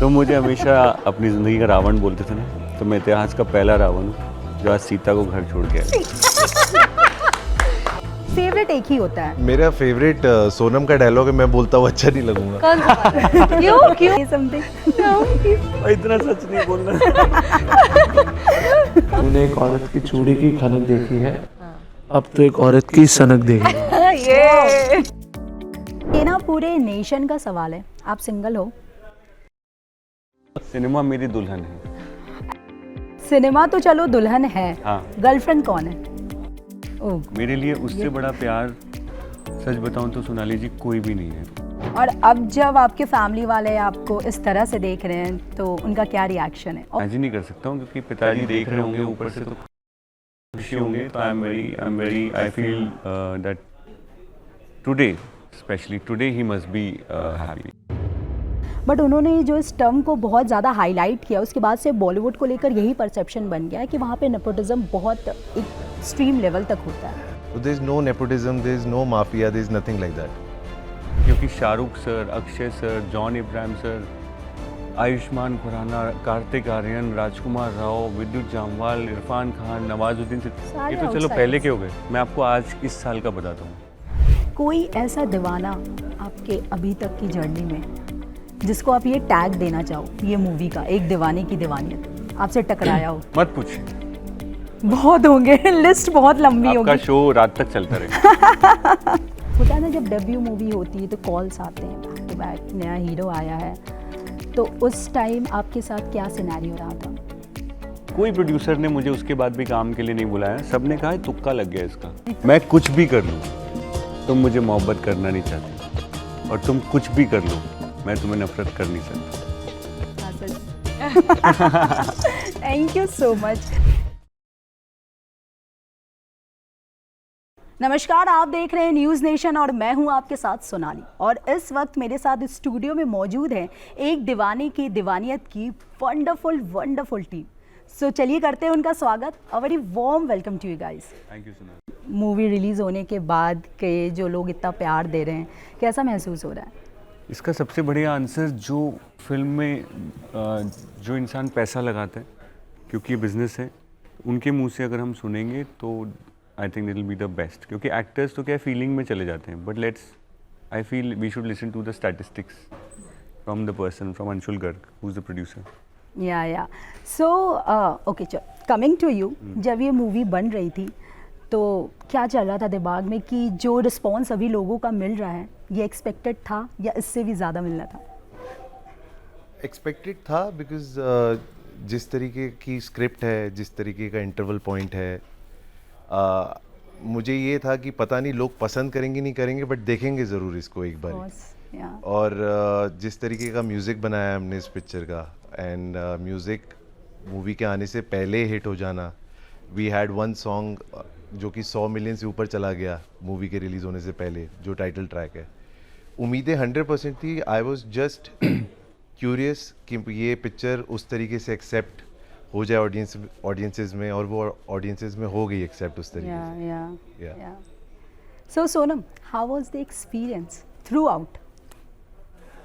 तो मुझे हमेशा अपनी ज़िंदगी का रावण बोलते थे ना, तो मैं इतिहास का पहला रावण हूँ जो आज सीता को घर छोड़ के आया। फेवरेट एक ही होता है। मेरा फेवरेट सोनम का डायलॉग है, मैं बोलता हूँ अच्छा नहीं लगूंगा। कौन सा वाला? क्यों समथिंग इतना सच नहीं बोलना। तूने एक औरत की चूड़ी की खनक देखी है, अब तो एक औरत की सनक देखी। ये ना पूरे नेशन का सवाल है, आप सिंगल हो? सिनेमा मेरी दुल्हन है। सिनेमा तो चलो दुल्हन है, हाँ। गर्लफ्रेंड कौन है? ओह, मेरे लिए उससे बड़ा प्यार, सच बताऊं तो सोनाली जी, कोई भी नहीं है। और अब जब आपके फैमिली वाले आपको इस तरह से देख रहे हैं तो उनका क्या रिएक्शन है? इमेजिन नहीं कर सकता हूँ, क्योंकि पिताजी देख रहे होंगे ऊपर से तो खुशी होंगे। तो I feel that today, specially today, he must be happy. But उन्होंने जो इस टर्म को बहुत ज़्यादा हाईलाइट किया, उसके बाद से बॉलीवुड को लेकर यही परसेप्शन बन गया है कि वहाँ पे नेपोटिज्म बहुत एक एक्सट्रीम लेवल तक होता है। So there is no nepotism, there is no mafia, there is nothing like that. क्योंकि Shahrukh sir, Akshay sir, John Ibrahim sir, Ayushmann Khurrana, Kartik Aaryan, Rajkummar Rao, Vidyut Jammwal, Irfan Khan, Nawazuddin Siddiqui, सारे ये तो चलो outsiders। पहले के हो गए। मैं आपको आज इस साल का बताता हूँ। कोई ऐसा दीवाना आपके अभी तक की जर्नी में जिसको आप ये टैग देना चाहो, ये मूवी का एक दीवाने की दीवानियत आपसे टकराया हो? मत पूछिए, बहुत होंगे, लिस्ट बहुत लंबी आपका होगी। शो रात तक चलता रहेगा। होता है ना, जब डेब्यू मूवी होती है तो कॉल्स आते हैं बैक टू बैक, नया हीरो आया है, तो उस टाइम आपके साथ क्या सिनेरियो रहा था? कोई प्रोड्यूसर ने मुझे उसके बाद भी काम के लिए नहीं बुलाया। सबने कहा है तुक्का लग गया इसका। मैं कुछ भी कर लूँ, तुम मुझे मोहब्बत करना नहीं चाहती, और तुम कुछ भी कर लो, मैं तुम्हें नफरत कर नहीं सकता। Thank you so much. नमस्कार, आप देख रहे हैं न्यूज़ नेशन और मैं हूं आपके साथ सोनाली, और इस वक्त मेरे साथ स्टूडियो में मौजूद है एक दीवाने की दीवानियत की वंडरफुल टीम। सो चलिए करते हैं उनका स्वागत। A very warm welcome to you guys. Thank you Sonali. Movie release होने के बाद के जो लोग इतना प्यार दे रहे हैं, कैसा महसूस हो रहा है? इसका सबसे बढ़िया आंसर, जो फिल्म में जो इंसान पैसा लगाता है, क्योंकि ये बिजनेस है, उनके मुंह से अगर हम सुनेंगे तो I think it will be the best. क्योंकि एक्टर्स तो क्या फीलिंग में चले जाते हैं, but I feel we should listen to the statistics from the person, from Anshul Garg, who is the producer. या सो ओके, चलो कमिंग टू यू, जब ये मूवी बन रही थी तो क्या चल रहा था दिमाग में कि जो रिस्पॉन्स अभी लोगों का मिल रहा है, ये एक्सपेक्टेड था या इससे भी ज़्यादा मिलना था? एक्सपेक्टेड था, बिकॉज जिस तरीके की स्क्रिप्ट है, जिस तरीके का इंटरवल पॉइंट है, मुझे ये था कि पता नहीं लोग पसंद करेंगे नहीं करेंगे, बट देखेंगे ज़रूर इसको एक बार। और जिस तरीके का म्यूज़िक बनाया हमने इस पिक्चर का, एंड म्यूज़िक मूवी के आने से पहले हिट हो जाना, वी हैड वन सॉन्ग जो कि 100 मिलियन से ऊपर चला गया मूवी के रिलीज़ होने से पहले, जो टाइटल ट्रैक है। उम्मीदें 100% थी। आई वॉज जस्ट क्यूरियस कि ये पिक्चर उस तरीके से एक्सेप्ट हो जाए ऑडियंसेस में, और वो ऑडियंसेस में हो गई एक्सेप्ट उस तरीके से। So Sonam, how was the experience throughout?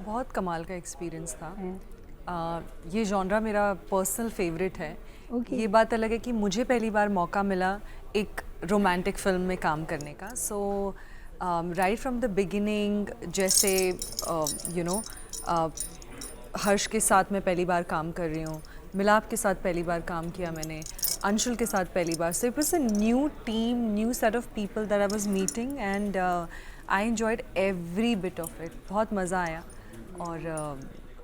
बहुत कमाल का एक्सपीरियंस था। ये जॉनरा मेरा पर्सनल फेवरेट है। Okay. ये बात अलग है कि मुझे पहली बार मौका मिला एक रोमांटिक फिल्म में काम करने का। सो राइट फ्रॉम द बिगिनिंग, जैसे हर्ष के साथ मैं पहली बार काम कर रही हूँ, मिलाप के साथ पहली बार काम किया मैंने, अंशुल के साथ पहली बार। So it was a new team, new set of people that I was meeting, and I enjoyed every bit of it. बहुत मज़ा आया, और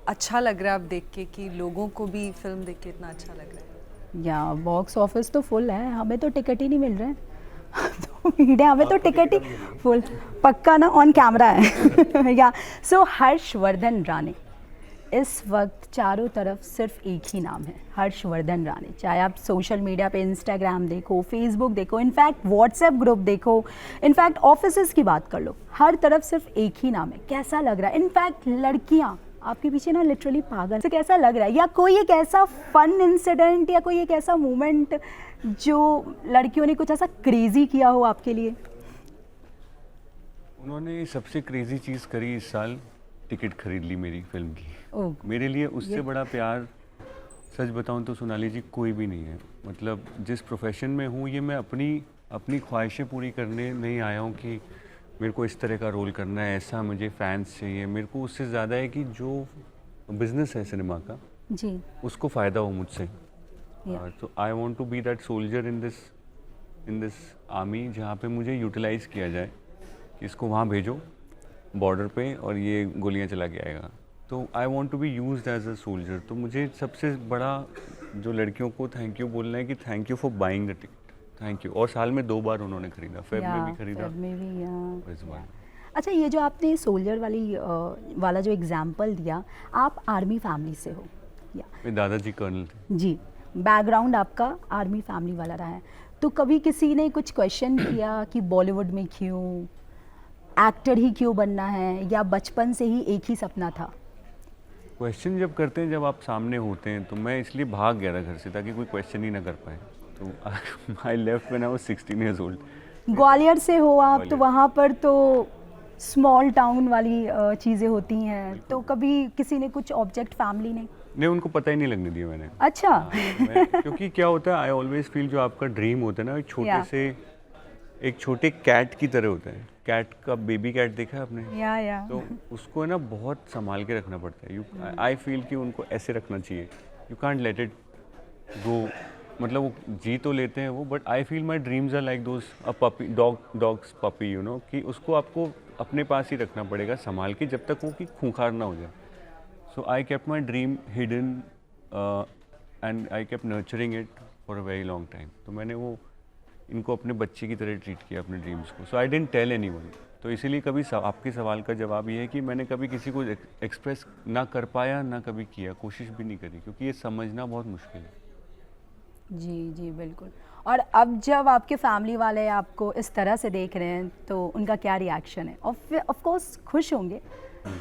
अच्छा लग रहा है अब देख के कि लोगों को भी फिल्म देख के इतना अच्छा लग रहा है। या बॉक्स ऑफिस तो फुल है, हमें तो टिकट ही नहीं मिल रहे हैं। तो मीडिया, हमें तो टिकट ही फुल पक्का ना ऑन कैमरा है। या सो हर्षवर्धन राणे, इस वक्त चारों तरफ सिर्फ एक ही नाम है, हर्षवर्धन राणे। चाहे आप सोशल मीडिया पे इंस्टाग्राम देखो, फेसबुक देखो, इनफैक्ट व्हाट्सएप ग्रुप देखो, इनफैक्ट ऑफिसेज की बात कर लो, हर तरफ सिर्फ एक ही नाम है। कैसा लग रहा है? इनफैक्ट लड़कियाँ आपके पीछे ना लिटरली पागल से, कैसा लग रहा है? या कोई एक ऐसा फन इंसिडेंट या कोई एक ऐसा मोमेंट जो लड़कियों ने कुछ ऐसा क्रेजी किया हो आपके लिए? उन्होंने सबसे क्रेजी चीज़ करी इस साल टिकट खरीद ली मेरी फिल्म की। ओह, मेरे लिए उससे बड़ा प्यार सच बताऊं तो सोनाली जी कोई भी नहीं है। मतलब जिस प्रोफेशन में हूँ ये मैं अपनी ख्वाहिशें पूरी करने नहीं आया हूँ कि मेरे को इस तरह का रोल करना है, ऐसा मुझे फैंस चाहिए। मेरे को उससे ज़्यादा है कि जो बिज़नेस है सिनेमा का जी, उसको फ़ायदा हो मुझसे। Yeah. तो I want to be that soldier in this army जहाँ पे मुझे यूटिलाइज़ किया जाए कि इसको वहाँ भेजो बॉर्डर पे और ये गोलियाँ चला के आएगा। तो I want to be used as a soldier. तो मुझे सबसे बड़ा जो लड़कियों को थैंक यू बोलना है कि thank you for buying the ticket, thank you. और साल में 2 बार उन्होंने खरीदा, फेब में भी खरीदा फेब में भी, और इस बार। अच्छा, ये जो आपने सोल्जर वाला जो एग्जाम्पल दिया, आप आर्मी फैमिली से हो या मेरे दादाजी कर्नल थे। जी, बैकग्राउंड आपका आर्मी फैमिली वाला रहा है, तो कभी किसी ने कुछ क्वेश्चन किया कि बॉलीवुड में क्यों, एक्टर ही क्यों बनना है, या बचपन से ही एक ही सपना था? क्वेश्चन जब करते हैं, जब आप सामने होते हैं, तो मैं इसलिए भाग गया था घर से ताकि कोई क्वेश्चन ही ना कर पाए। तो I left when I was 16 years old. Gwalior से हो आप, तो ग्वालियर। वहाँ पर तो स्मॉल टाउन वाली चीज़ें होती हैं, तो कभी किसी ने कुछ ऑब्जेक्ट, फैमिली ने? नहीं, उनको पता ही नहीं लगने दिया मैंने। अच्छा। क्योंकि क्या होता है, आई ऑलवेज फील जो आपका ड्रीम होता है ना, Yeah. एक छोटे कैट की तरह होता है। कैट का बेबी कैट देखा है आपने? या तो उसको है ना बहुत संभाल के रखना पड़ता है। आई फील कि उनको ऐसे रखना चाहिए, you can't let it go. मतलब वो जी तो लेते हैं वो, but I feel my dreams are like those a puppy, dogs puppy, you know, कि उसको आपको अपने पास ही रखना पड़ेगा संभाल के जब तक वो कि खूंखार ना हो जाए। So I kept my dream hidden and I kept nurturing it for a very long time. तो मैंने वो इनको अपने बच्चे की तरह ट्रीट किया, अपने ड्रीम्स को। सो आई डिडंट टेल एनीवन। तो इसीलिए कभी आपके सवाल का जवाब ये है कि मैंने कभी किसी को एक्सप्रेस ना कर पाया, ना कभी किया, कोशिश भी नहीं करी, क्योंकि ये समझना बहुत मुश्किल है। जी जी, बिल्कुल। और अब जब आपके फैमिली वाले आपको इस तरह से देख रहे हैं, तो उनका क्या रिएक्शन है? ऑफ कोर्स खुश होंगे,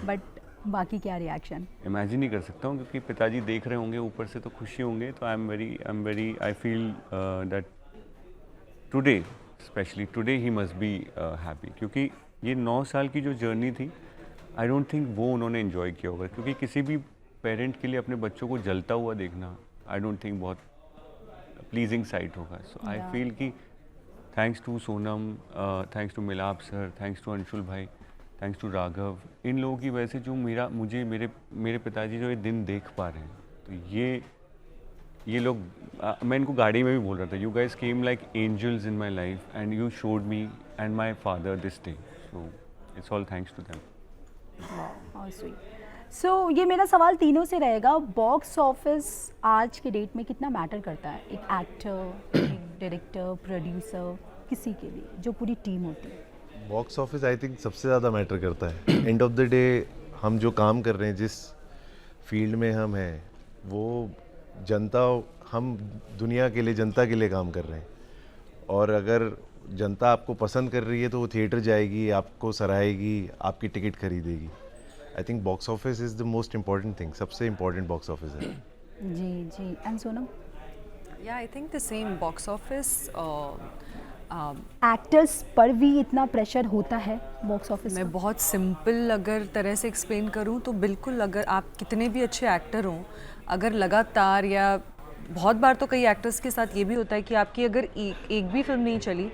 बट बाकी क्या रिएक्शन? इमेजिन नहीं कर सकता हूँ, क्योंकि पिताजी देख रहे होंगे ऊपर से तो खुशी होंगे। तो I feel that today, specially today, he must be happy, क्योंकि ये 9 साल की जो जर्नी थी, आई डोंट थिंक वो उन्होंने एंजॉय किया होगा। क्योंकि किसी भी पेरेंट के लिए अपने बच्चों को जलता हुआ देखना, आई डोंट थिंक बहुत प्लीजिंग साइट होगा। सो आई फील कि thanks to Sonam, thanks to Milap sir, thanks to Anshul भाई, थैंक्स टू राघव, इन लोगों की वजह से जो मेरे पिताजी जो ये दिन देख पा रहे हैं। तो ये लोग, मैं इनको गाड़ी में भी बोल रहा था, you guys came like angels in my life and you showed me and my father this day. So it's all thanks to them. So ये मेरा सवाल तीनों से रहेगा, बॉक्स ऑफिस आज के डेट में कितना मैटर करता है एक एक्टर, एक डायरेक्टर, प्रोड्यूसर, किसी के लिए, जो पूरी टीम होती है? बॉक्स ऑफिस आई थिंक सबसे ज़्यादा मैटर करता है। एंड ऑफ द डे हम जो काम कर रहे हैं, जिस फील्ड में हम हैं, वो जनता, हम दुनिया के लिए, जनता के लिए काम कर रहे हैं। और अगर जनता आपको पसंद कर रही है तो वो थिएटर जाएगी, आपको सराहेगी, आपकी टिकट खरीदेगी। I think box office is the most important thing, सबसे इम्पॉर्टेंट बॉक्स ऑफिस है। जी जी। एंड सोनम? या I think the same box office. Actors पर भी इतना प्रेशर होता है बॉक्स ऑफिस मैं का? बहुत सिंपल अगर तरह से एक्सप्लेन करूं तो बिल्कुल, अगर आप कितने भी अच्छे एक्टर हों, अगर लगातार, या बहुत बार तो कई एक्टर्स के साथ ये भी होता है कि आपकी अगर एक भी फिल्म नहीं चली,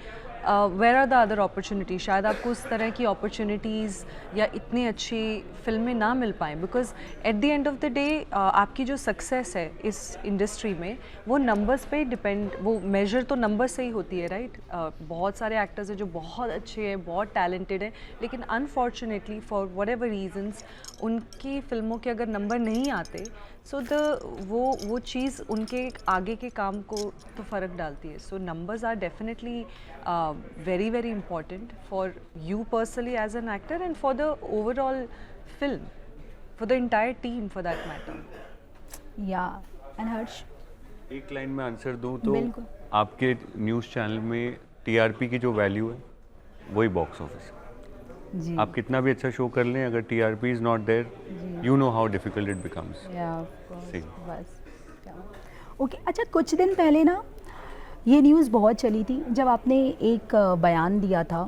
where are the other opportunity, शायद आपको उस तरह की अपॉर्चुनिटीज़ या इतनी अच्छी फिल्में ना मिल पाएँ, because at the end of the day आपकी जो सक्सेस है इस इंडस्ट्री में, वो नंबर्स पे डिपेंड, वो मेजर तो नंबर से ही होती है, राइट? बहुत सारे एक्टर्स हैं जो बहुत अच्छे हैं, बहुत टैलेंटेड हैं, लेकिन unfortunately for whatever reasons उनकी फिल्मों के अगर नंबर नहीं आते, सो वो चीज़ उनके आगे के काम को तो फ़र्क डालती है। So numbers are definitely very very important for you personally as an actor and for the overall film, for the entire team for that matter. Yeah. And हर्ष? एक लाइन में आंसर दूं तो बिल्कुल। आपके न्यूज़ चैनल में TRP की जो value है वही बॉक्स ऑफिस। जी। आप कितना भी अच्छा शो कर लें, अगर TRP is not there, you know how difficult it becomes. बस। ओके, अच्छा, कुछ दिन पहले ना ये न्यूज़ बहुत चली थी जब आपने एक बयान दिया था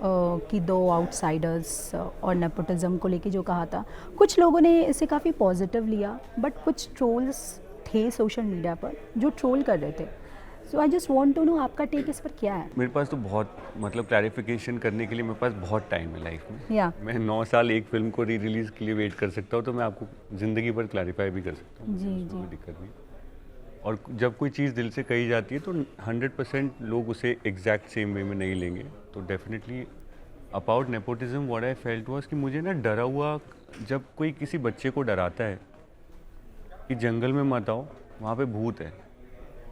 कि दो आउटसाइडर्स और नेपोटिज्म को लेके जो कहा था, कुछ लोगों ने इसे काफ़ी पॉजिटिव लिया, बट कुछ ट्रोल्स थे सोशल मीडिया पर जो ट्रोल कर रहे थे. So I just want to know आपका टेक इस पर क्या है. मेरे पास तो बहुत मतलब क्लैरिफिकेशन करने के लिए मेरे पास बहुत टाइम है लाइफ में. या मैं 9 साल एक फिल्म को री रिलीज़ के लिए वेट कर सकता हूँ, तो मैं आपको ज़िंदगी भर क्लैरिफाई भी कर सकता हूँ. जी, उसमें जी. कोई दिक्कत नहीं. और जब कोई चीज़ दिल से कही जाती है तो 100% लोग उसे एग्जैक्ट सेम वे में नहीं लेंगे. तो definitely about nepotism what I felt was कि मुझे ना डरा हुआ, जब कोई किसी बच्चे को डराता है कि जंगल में मत आओ वहाँ पे भूत है,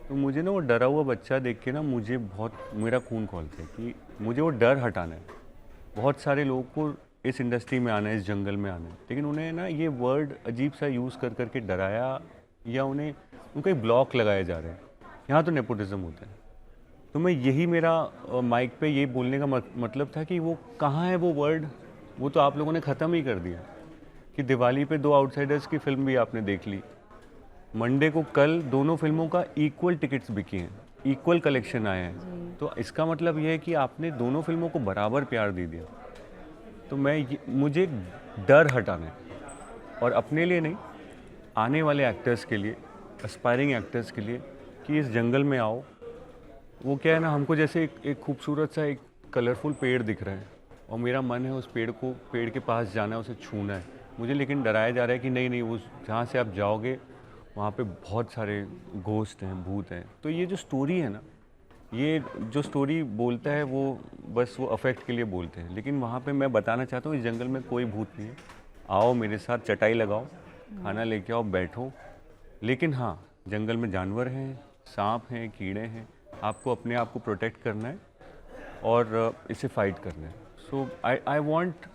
तो मुझे ना वो डरा हुआ बच्चा देख के ना मुझे बहुत मेरा खून खौलता है कि मुझे वो डर हटाना है. बहुत सारे लोगों को इस इंडस्ट्री में आना है, इस जंगल में आना है, लेकिन उन्हें ना ये वर्ड अजीब सा यूज़ कर करके डराया या उन्हें उनको एक ब्लॉक लगाए जा रहे हैं. यहाँ तो नेपोटिज्म होता है. तो मैं यही मेरा माइक पे ये बोलने का मतलब था कि वो कहाँ है वो वर्ड. वो तो आप लोगों ने ख़त्म ही कर दिया कि दिवाली पे 2 आउटसाइडर्स की फिल्म भी आपने देख ली. मंडे को कल दोनों फिल्मों का इक्वल टिकट्स बिकी हैं, इक्वल कलेक्शन आए हैं. तो इसका मतलब ये है कि आपने दोनों फिल्मों को बराबर प्यार दे दिया. तो मुझे डर हटाना है, और अपने लिए नहीं, आने वाले एक्टर्स के लिए, एस्पायरिंग एक्टर्स के लिए, कि इस जंगल में आओ. वो क्या है ना, हमको जैसे एक खूबसूरत सा एक कलरफुल पेड़ दिख रहा है और मेरा मन है उस पेड़ के पास जाना है, उसे छूना है मुझे, लेकिन डराया जा रहा है कि नहीं नहीं, वो जहाँ से आप जाओगे वहाँ पे बहुत सारे घोस्ट हैं, भूत हैं. तो ये जो स्टोरी है ना, ये जो स्टोरी बोलता है वो बस वो अफेक्ट के लिए बोलते हैं, लेकिन वहाँ पे मैं बताना चाहता हूँ इस जंगल में कोई भूत नहीं है. आओ मेरे साथ, चटाई लगाओ, खाना लेके आओ, बैठो. लेकिन हाँ, जंगल में जानवर हैं, सांप हैं, कीड़े हैं. आपको अपने आप को प्रोटेक्ट करना है और इसे फाइट करना है. सो आई वांट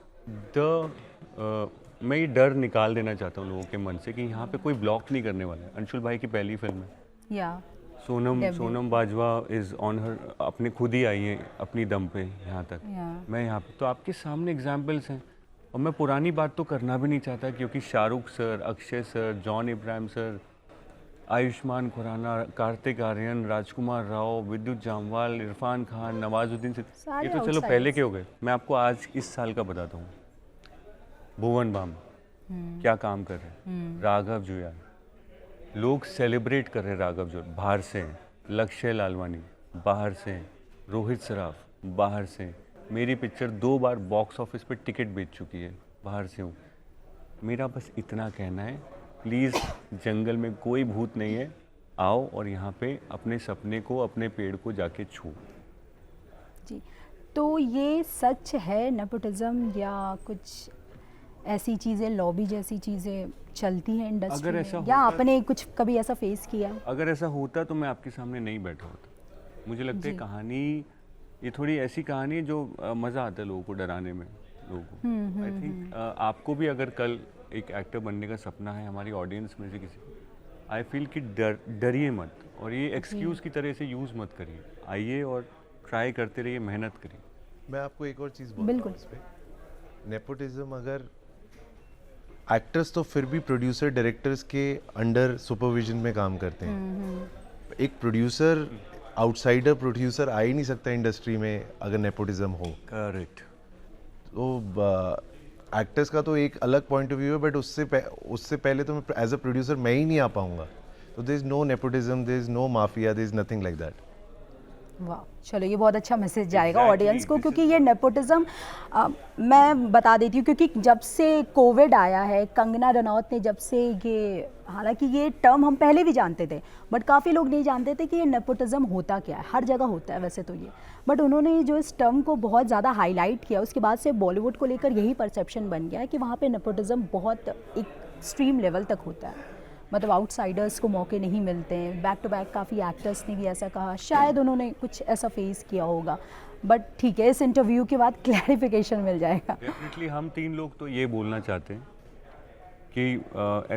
द मैं ये डर निकाल देना चाहता हूँ लोगों के मन से कि यहाँ पे कोई ब्लॉक नहीं करने वाला है. अंशुल भाई की पहली फिल्म है. या Sonam Bajwa is on her, अपने खुद ही आई है अपनी दम पे यहाँ तक. मैं यहाँ पे तो आपके सामने एग्जाम्पल्स हैं. और मैं पुरानी बात तो करना भी नहीं चाहता, क्योंकि Shahrukh sir, Akshay sir, John Ibrahim sir, Ayushmann Khurrana, Kartik Aaryan, Rajkummar Rao, Vidyut Jammwal, Irfan Khan, Nawazuddin Siddiqui, ये तो चलो पहले के हो गए. मैं आपको आज इस साल का बताता हूँ. भुवन बाम क्या काम कर रहे हैं. राघव जुयाल, लोग सेलिब्रेट कर रहे हैं. राघव जुयाल बाहर से हैं. लक्ष्य लालवानी बाहर से हैं. रोहित सराफ बाहर से हैं. मेरी पिक्चर 2 बार बॉक्स ऑफिस पे टिकट बेच चुकी है, बाहर से हूँ. मेरा बस इतना कहना है, प्लीज़ जंगल में कोई भूत नहीं है. आओ और यहाँ पे अपने सपने को, अपने पेड़ को जाके छू. जी. तो ये सच है नेपोटिज्म, या कुछ ऐसी चीज़ें, लॉबी जैसी चीज़ें चलती हैं इंडस्ट्री में, या आपने कुछ कभी ऐसा फेस किया? अगर ऐसा होता तो मैं आपके सामने नहीं बैठा होता. मुझे लगता है कहानी ये थोड़ी ऐसी कहानी है जो मज़ा आता है लोगों को डराने में. लोगों को आई थिंक आपको भी अगर कल एक एक्टर बनने का सपना है, हमारी ऑडियंस में से किसी, आई फील कि डरिए मत, और ये एक्सक्यूज़ की तरह से यूज़ मत करिए. आइए और ट्राई करते रहिए, मेहनत करिए. मैं आपको एक और चीज़ बोलता हूँ इस पे. नेपोटिज्म, अगर एक्टर्स तो फिर भी प्रोड्यूसर डायरेक्टर्स के अंडर सुपरविजन में काम करते हैं. एक प्रोड्यूसर, आउटसाइडर प्रोड्यूसर आ ही नहीं सकता इंडस्ट्री में अगर नेपोटिज्म हो. करेक्ट. तो एक्टर्स का तो एक अलग पॉइंट ऑफ व्यू है, बट उससे पहले तो मैं एज अ प्रोड्यूसर मैं ही नहीं आ पाऊंगा. तो there is no nepotism, there is no mafia, there is nothing like that. वाह, चलो ये बहुत अच्छा मैसेज जाएगा ऑडियंस को, क्योंकि ये नेपोटिज्म मैं बता देती हूँ, क्योंकि जब से कोविड आया है, कंगना रनौत ने जब से ये, हालांकि ये टर्म हम पहले भी जानते थे, बट काफ़ी लोग नहीं जानते थे कि ये नेपोटिज्म होता क्या है. हर जगह होता है वैसे तो ये, बट उन्होंने जो इस टर्म को बहुत ज़्यादा हाईलाइट किया, उसके बाद से बॉलीवुड को लेकर यही परसेप्शन बन गया है कि वहाँ पर नेपोटिज्म बहुत एक एक्सट्रीम लेवल तक होता है. मतलब आउटसाइडर्स को मौके नहीं मिलते हैं. बैक टू बैक काफ़ी एक्टर्स ने भी ऐसा कहा, शायद उन्होंने कुछ ऐसा फेस किया होगा, बट ठीक है, इस इंटरव्यू के बाद क्लैरिफिकेशन मिल जाएगा. डेफिनेटली हम 3 लोग तो ये बोलना चाहते हैं कि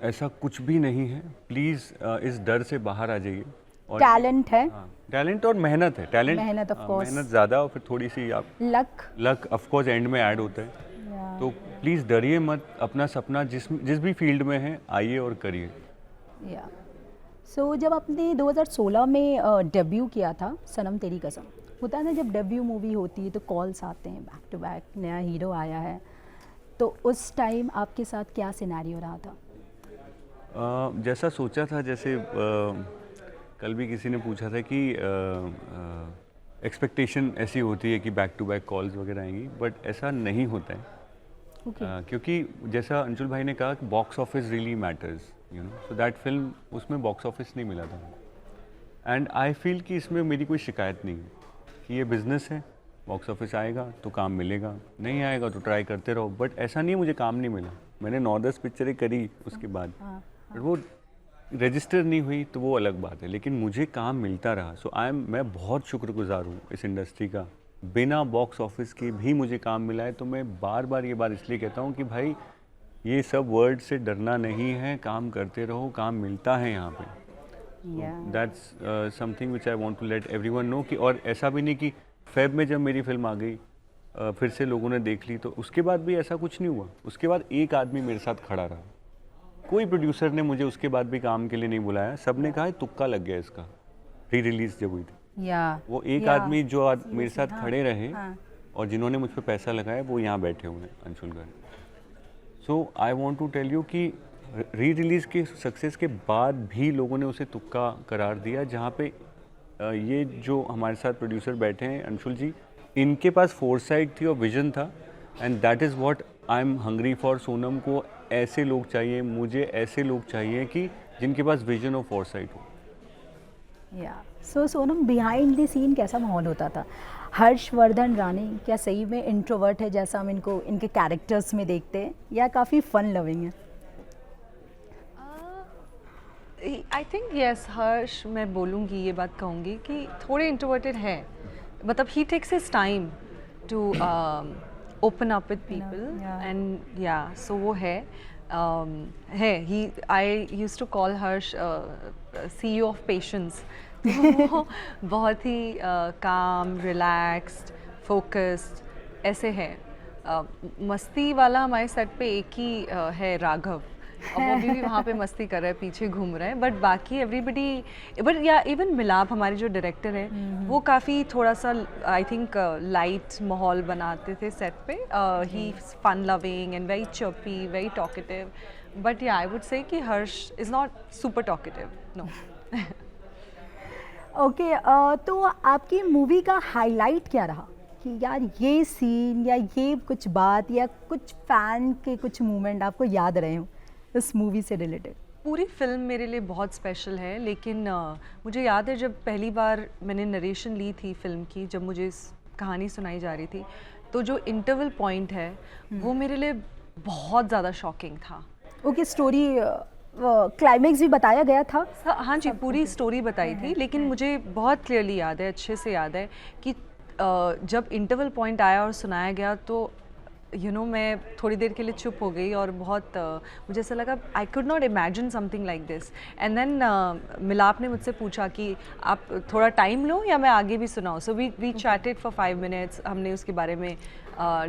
ऐसा कुछ भी नहीं है. प्लीज़ इस डर से बाहर आ जाइए. टैलेंट है, टैलेंट और मेहनत है. मेहनत ऑफ कोर्स, मेहनत ज़्यादा और फिर थोड़ी सी आप लक ऑफ कोर्स एंड में ऐड होता है. तो प्लीज़ डरिए मत. अपना सपना जिस भी फील्ड में है, आइए और करिए. सो जब आपने 2016 में डेब्यू किया था सनम तेरी कसम, होता है ना जब डेब्यू मूवी होती है तो कॉल्स आते हैं बैक टू बैक, नया हीरो आया है, तो उस टाइम आपके साथ क्या सिनेरियो रहा था? जैसा सोचा था, जैसे कल भी किसी ने पूछा था कि एक्सपेक्टेशन ऐसी होती है कि बैक टू बैक कॉल्स वगैरह आएंगी, बट ऐसा नहीं होता है। क्योंकि जैसा अंशुल भाई ने कहा कि box office really matters, you know, so that film उसमें बॉक्स ऑफिस नहीं मिला था एंड आई फील कि इसमें मेरी कोई शिकायत नहीं है कि ये बिज़नेस है, बॉक्स ऑफिस आएगा तो काम मिलेगा, नहीं आएगा तो ट्राई करते रहो। बट ऐसा नहीं है मुझे काम नहीं मिला, मैंने 9-10 पिक्चरें करी उसके बाद, बट वो रजिस्टर नहीं हुई तो वो अलग बात है, लेकिन मुझे काम मिलता रहा। सो मैं बहुत शुक्रगुजार हूँ इस इंडस्ट्री का, बिना बॉक्स ऑफिस के भी मुझे काम मिला है। तो मैं बार बार ये बात इसलिए कहता हूँ कि भाई ये सब वर्ड से डरना नहीं है, काम करते रहो, काम मिलता है यहाँ पे। That's something which I want to let everyone know कि, और ऐसा भी नहीं कि फेब में जब मेरी फिल्म आ गई फिर से लोगों ने देख ली तो उसके बाद भी ऐसा कुछ नहीं हुआ। उसके बाद एक आदमी मेरे साथ खड़ा रहा, कोई प्रोड्यूसर ने मुझे उसके बाद भी काम के लिए नहीं बुलाया, सबने कहा तुक्का लग गया इसका, री रिलीज जब हुई थी। वो एक आदमी जो मेरे साथ खड़े रहे और जिन्होंने मुझ पर पैसा लगाया वो यहाँ बैठे हुए हैं, अंशुल घर। So I want to tell you कि री रिलीज़ के सक्सेस के बाद भी लोगों ने उसे तुक्का करार दिया, जहाँ पे ये जो हमारे साथ प्रोड्यूसर बैठे हैं अंशुल जी, इनके पास फोरसाइट थी और विजन था, and that is what I am hungry for. Sonam को ऐसे लोग चाहिए, मुझे ऐसे लोग चाहिए कि जिनके पास विजन और फोरसाइट हो। सो सोनम, बिहाइंड द सीन कैसा माहौल होता था? हर्षवर्धन राणे क्या सही में इंट्रोवर्ट है जैसा हम इनको इनके कैरेक्टर्स में देखते हैं, या काफ़ी फन लविंग है? आई थिंक यस, हर्ष, मैं बोलूँगी, ये बात कहूँगी कि थोड़े इंट्रोवर्टेड है, मतलब he takes his time to open up with people, and yeah so वो है ही, I used to call Harsh CEO of patience. वो बहुत ही काम, रिलैक्स्ड, फोकस्ड ऐसे है। मस्ती वाला हमारे सेट पे एक ही है, राघव, और वो भी वहाँ पे मस्ती कर रहा है, पीछे घूम रहा है, बट बाकी एवरीबडी, बट या इवन मिलाप हमारे जो डायरेक्टर हैं वो काफ़ी थोड़ा सा आई थिंक लाइट माहौल बनाते थे सेट पे। He fun loving and very chirpy, very talkative, but yeah I would say कि Harsh is not super talkative, no. Okay, तो आपकी मूवी का हाईलाइट क्या रहा कि यार ये सीन या ये कुछ बात या कुछ फैन के कुछ मोमेंट आपको याद रहे हो इस मूवी से रिलेटेड? पूरी फिल्म मेरे लिए बहुत स्पेशल है, लेकिन मुझे याद है जब पहली बार मैंने नरेशन ली थी फिल्म की, जब मुझे इस कहानी सुनाई जा रही थी, तो जो इंटरवल पॉइंट है वो मेरे लिए बहुत ज़्यादा शॉकिंग था। ओके, स्टोरी क्लाइमेक्स भी बताया गया था? हाँ जी, पूरी स्टोरी बताई थी, लेकिन मुझे बहुत क्लियरली याद है, अच्छे से याद है कि जब इंटरवल पॉइंट आया और सुनाया गया तो मैं थोड़ी देर के लिए चुप हो गई और बहुत मुझे ऐसा लगा I could not imagine something like this. And then Milap ने मुझसे पूछा कि आप थोड़ा टाइम लो या मैं आगे भी सुनाऊँ। So we chatted for 5 minutes, हमने उसके बारे में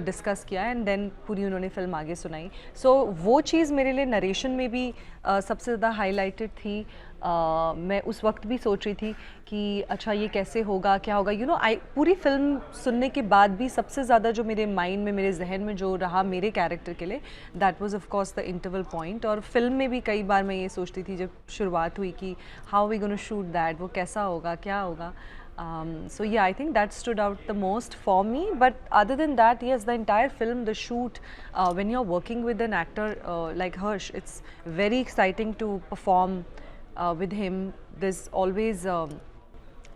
डिस्कस किया, एंड देन पूरी उन्होंने फिल्म आगे सुनाई। सो वो चीज़ मेरे लिए नरेशन में भी सबसे ज़्यादा हाईलाइटेड थी। मैं उस वक्त भी सोच रही थी कि अच्छा ये कैसे होगा, क्या होगा, आई पूरी फिल्म सुनने के बाद भी सबसे ज़्यादा जो मेरे माइंड में, मेरे जहन में जो रहा मेरे कैरेक्टर के लिए, that was of course the interval point. और फिल्म में भी कई बार मैं ये सोचती थी जब शुरुआत हुई कि how we gonna shoot that, वो कैसा होगा, क्या होगा। So yeah, I think that stood out the most for me. But other than that, yes, the entire film, the shoot, when you're working with an actor like Harsh, it's very exciting to perform with him. There's always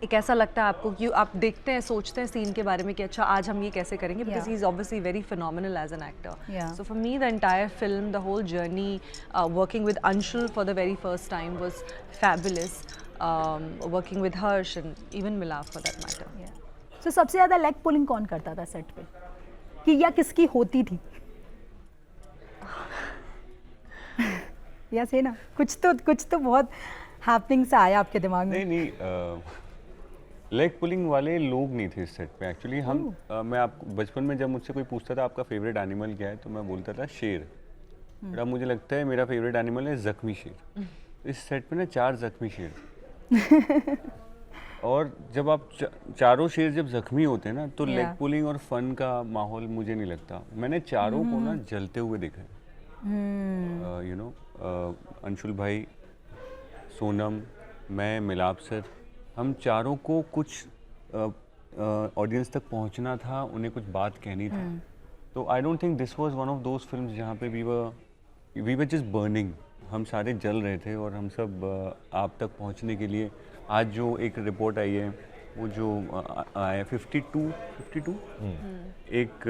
एक ऐसा लगता है आपको कि आप देखते हैं, सोचते हैं सीन के बारे में कि अच्छा आज हम ये कैसे करेंगे, because he's obviously very phenomenal as an actor. So for me, the entire film, the whole journey, working with Anshul for the very first time was fabulous. Working with Harsh and even Milap for that matter. So सबसे ज़्यादा leg pulling कौन करता था set पे, कि या किसकी होती थी? या से ना कुछ तो बहुत हैपनिंग सा आया आपके दिमाग में? नहीं, लेग पुलिंग वाले लोग नहीं थे इस सेट पे एक्चुअली। मैं आपको बचपन में जब मुझसे कोई पूछता था आपका फेवरेट एनिमल क्या है, तो मैं बोलता था शेर। बट अब मुझे लगता है मेरा फेवरेट एनिमल है जख्मी शेर। इस सेट पे ना 4 जख्मी शेर और जब आप चारों शेर जब जख्मी होते हैं ना तो Yeah. लेग पुलिंग और फन का माहौल मुझे नहीं लगता। मैंने चारों को ना जलते हुए देखा है। यू नो, अंशुल भाई, सोनम, मैं, मिलाप सर, हम चारों को कुछ ऑडियंस तक पहुंचना था, उन्हें कुछ बात कहनी थी। तो आई don't think this was one of those films जहाँ पे वी वर जस्ट बर्निंग। हम सारे जल रहे थे और हम सब आप तक पहुंचने के लिए आज जो एक रिपोर्ट आई है वो जो आया 52 एक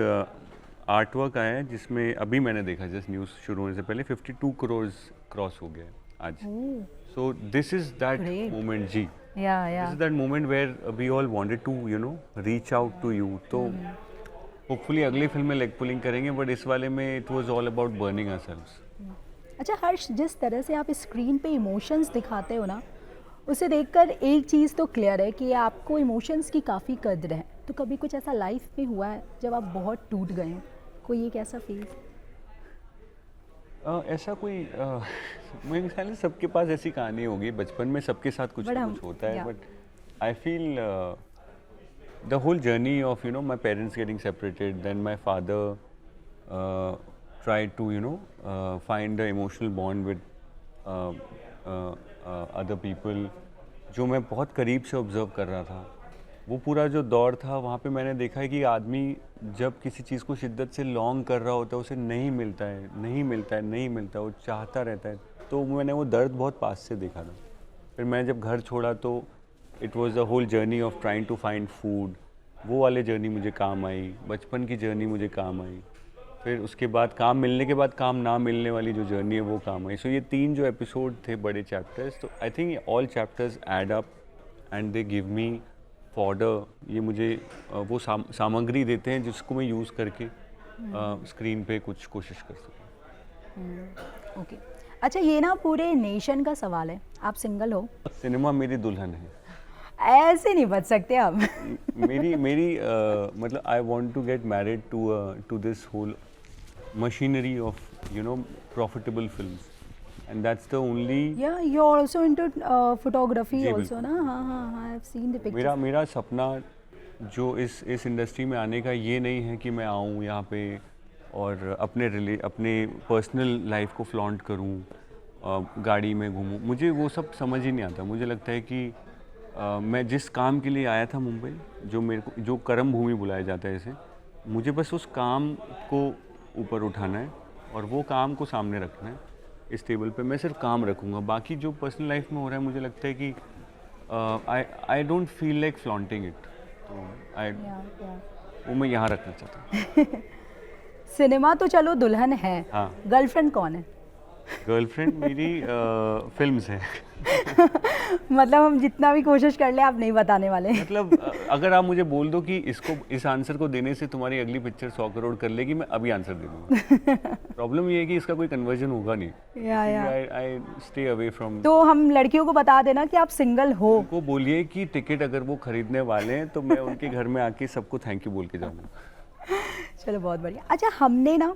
आर्ट वर्क आया है जिसमें अभी मैंने देखा जस्ट न्यूज़ शुरू होने से पहले 52 करोड़ क्रॉस हो गया है आज। So this is that Great. Moment जी, yeah this is that moment where we all wanted to you know reach out to you. तो होपफुली अगली फिल्म में लेग पुलिंग करेंगे, बट इस वाले में it was all about burning ourselves. अच्छा हर्ष, जिस तरह से आप स्क्रीन पे इमोशंस दिखाते हो ना, उसे देखकर एक चीज़ तो क्लियर है कि आपको इमोशंस की काफ़ी कद्र है। तो कभी कुछ ऐसा लाइफ में हुआ है जब आप बहुत टूट गए हो, कोई एक ऐसा फेज? ऐसा कोई मेरे ख्याल से सबके पास ऐसी कहानी होगी बचपन में, सबके साथ कुछ But ना हम- कुछ होता है। yeah. But I feel the whole journey of you know my parents getting separated, then my father tried to you know find the emotional bond with other people, जो मैं बहुत करीब से ऑब्जर्व कर रहा था। वो पूरा जो दौर था वहाँ पे मैंने देखा है कि आदमी जब किसी चीज़ को शिद्दत से लॉन्ग कर रहा होता है उसे नहीं मिलता है, वो चाहता रहता है। तो मैंने वो दर्द बहुत पास से देखा था। फिर मैं जब घर छोड़ा तो it was the whole journey of trying to find food. वो वाले जर्नी मुझे काम आई, बचपन की जर्नी मुझे काम आई। फिर उसके बाद काम मिलने के बाद काम ना मिलने वाली जो जर्नी है वो काम आई। सो ये 3 जो एपिसोड थे बड़े चैप्टर्स, तो I think all chapters add up and they give me fodder. ये मुझे वो सामग्री देते हैं जिसको मैं यूज़ करके स्क्रीन पे कुछ कोशिश कर सकूँ। ओके। अच्छा, ये ना पूरे नेशन का सवाल है, आप सिंगल हो, सिनेमा मेरी दुल्हन है। ऐसे नहीं बच सकते आप। मेरी मतलब I want to get married to this whole machinery of you know profitable films, and that's the only Yeah, you're also into photography जी, also ना? हाँ, I have seen the pictures. मेरा सपना जो इस इंडस्ट्री में आने का ये नहीं है कि मैं आऊँ यहाँ पे और अपने पर्सनल लाइफ को फ्लॉन्ट करूँ, गाड़ी में घूमूँ। मुझे वो सब समझ ही नहीं आता। मुझे लगता है कि मैं जिस काम के लिए आया था मुंबई, जो कर्म भूमि बुलाया जाता है इसे, मुझे बस उस काम को ऊपर उठाना है और वो काम को सामने रखना है। इस टेबल पे मैं सिर्फ काम रखूँगा, बाकी जो पर्सनल लाइफ में हो रहा है मुझे लगता है कि I don't feel like flaunting it. तो वो मैं यहाँ रखना चाहता हूँ। सिनेमा तो चलो दुल्हन है, हाँ। गर्लफ्रेंड कौन है? गर्लफ्रेंड मेरी फिल्म्स है। मतलब हम जितना भी कोशिश कर ले आप नहीं बताने वाले। मतलब अगर आप मुझे बोल दो कि इस आंसर को देने से तुम्हारी अगली पिक्चर 100 करोड़ कर लेगी, मैं अभी आंसर दे दूंगा। प्रॉब्लम ये है कि इसका कोई कन्वर्जन होगा नहीं। या आई स्टे अवे फ्रॉम। तो हम लड़कियों को बता देना कि आप सिंगल हो। उनको बोलिए कि टिकट अगर वो खरीदने वाले हैं तो मैं उनके घर में आके सबको थैंक यू बोल के जाऊंगा। चलो बहुत बढ़िया। अच्छा, हमने ना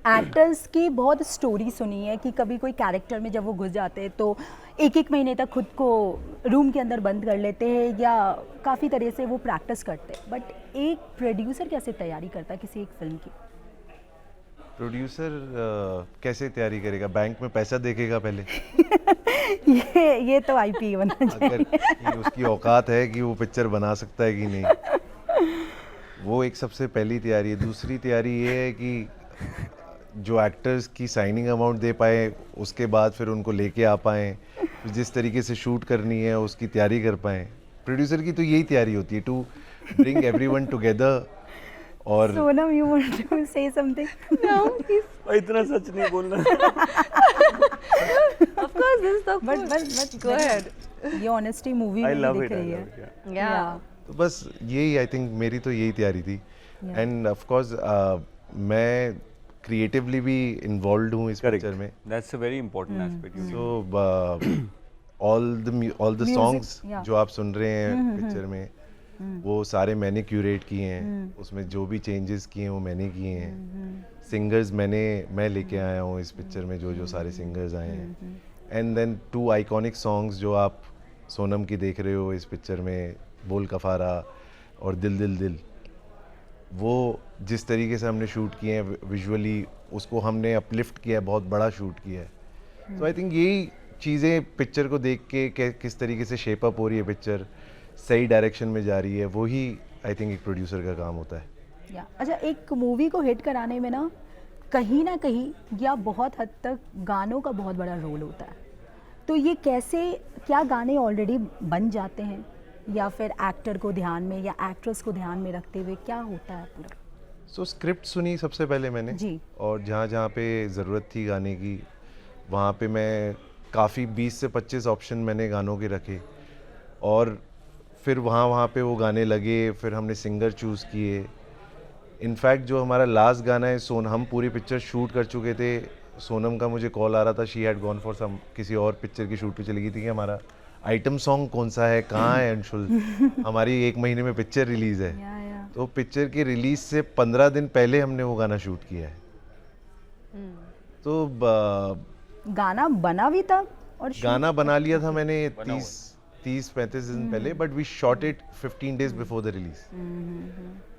एक्टर्स की बहुत स्टोरी सुनी है कि कभी कोई कैरेक्टर में जब वो घुस जाते हैं तो एक महीने तक खुद को रूम के अंदर बंद कर लेते हैं या काफ़ी तरह से वो प्रैक्टिस करते हैं। बट एक प्रोड्यूसर कैसे तैयारी करता है किसी एक फिल्म की? प्रोड्यूसर कैसे तैयारी करेगा? बैंक में पैसा देखेगा पहले। ये तो आईपी बनना चाहिए। अगर कि उसकी औकात है कि वो पिक्चर बना सकता है कि नहीं, वो एक सबसे पहली तैयारी है। दूसरी तैयारी ये है कि जो एक्टर्स की साइनिंग अमाउंट दे पाए, उसके बाद फिर उनको लेके आ पाएँ, जिस तरीके से शूट करनी है उसकी तैयारी कर पाएँ। प्रोड्यूसर की तो यही तैयारी होती है, टू ब्रिंग एवरीवन टुगेदर। और Sonam, you want to say something? No, इतना सच नहीं बोलना। of course, this is the but Go ahead. ये ऑनेस्टी मूवी आई में लव भी इट। दिख रही है। Yeah. तो बस यही, आई थिंक मेरी तो यही तैयारी थी। एंड ऑफ कोर्स मैं क्रिएटिवली भी इन्वॉल्व हूँ इस पिक्चर में। That's a very important aspect. So all the songs yeah. जो आप सुन रहे हैं पिक्चर में, वो सारे मैंने क्यूरेट किए हैं। उसमें जो भी चेंजेस किए हैं वो मैंने किए हैं। सिंगर्स मैं लेके आया हूँ इस पिक्चर में, जो सारे सिंगर्स आए हैं। एंड देन 2 आइकॉनिक सॉन्ग्स जो आप सोनम की देख रहे हो इस पिक्चर में, बोल कफारा और दिल दिल दिल, वो जिस तरीके से हमने शूट किए हैं विजुअली, उसको हमने अपलिफ्ट किया है, बहुत बड़ा शूट किया है। तो आई थिंक यही चीज़ें पिक्चर को देख के किस तरीके से शेप अप हो रही है पिक्चर, सही डायरेक्शन में जा रही है, वही आई थिंक एक प्रोड्यूसर का काम होता है। अच्छा, एक मूवी को हिट कराने में ना कहीं या बहुत हद तक गानों का बहुत बड़ा रोल होता है। तो ये कैसे, क्या गाने ऑलरेडी बन जाते हैं या फिर एक्टर को ध्यान में या एक्ट्रेस को ध्यान में रखते हुए क्या होता है पूरा? सो स्क्रिप्ट सुनी सबसे पहले मैंने जी। और जहाँ जहाँ पे ज़रूरत थी गाने की, वहाँ पे मैं काफ़ी 20 से 25 ऑप्शन मैंने गानों के रखे, और फिर वहाँ पे वो गाने लगे, फिर हमने सिंगर चूज़ किए। इनफैक्ट जो हमारा लास्ट गाना है हम पूरी पिक्चर शूट कर चुके थे, सोनम का मुझे कॉल आ रहा था, she had gone for some किसी और पिक्चर की शूट पे चली गई थी कि हमारा आइटम सॉन्ग कौन सा है, कहाँ है अंशुल, हमारी 1 महीने में पिक्चर रिलीज़ है। तो पिक्चर की रिलीज से 15 दिन पहले हमने वो गाना शूट किया है। तो गाना बना भी था और गाना बना लिया था मैंने 30-35 दिन पहले, but we shot it 15 days before the release.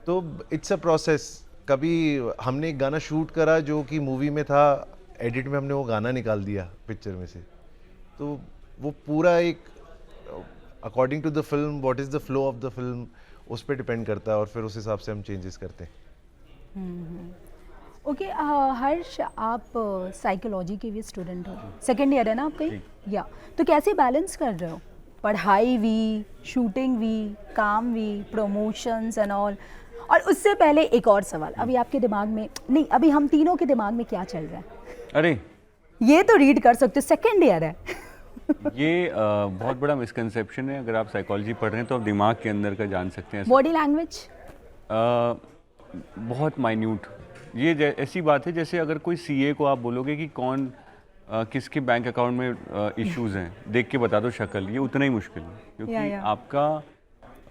तो इट्स अ प्रोसेस। कभी हमने एक गाना शूट करा जो कि मूवी में था, एडिट में हमने वो गाना निकाल दिया पिक्चर में से, तो वो पूरा एक according to the film, what is the flow of the film, उस पर डिपेंड करता है, और फिर उस हिसाब से हम चेंजेस करते हैं। ओके, हर्ष, आप साइकोलॉजी के भी स्टूडेंट हो, सेकेंड ईयर है ना आपका? या तो कैसे बैलेंस कर रहे हो, पढ़ाई भी, शूटिंग भी, काम भी, प्रमोशंस एंड ऑल? और उससे पहले एक और सवाल, अभी आपके दिमाग में नहीं, अभी हम तीनों के दिमाग में क्या चल रहा है? अरे ये तो रीड कर सकते हो, सेकेंड ईयर है। ये बहुत बड़ा मिसकंसेप्शन है। अगर आप साइकोलॉजी पढ़ रहे हैं तो आप दिमाग के अंदर का जान सकते हैं। बॉडी लैंग्वेज बहुत माइन्यूट। ये ऐसी बात है जैसे अगर कोई सीए को आप बोलोगे कि कौन किसके बैंक अकाउंट में इश्यूज हैं, देख के बता दो शक्ल, ये उतना ही मुश्किल है। क्योंकि आपका,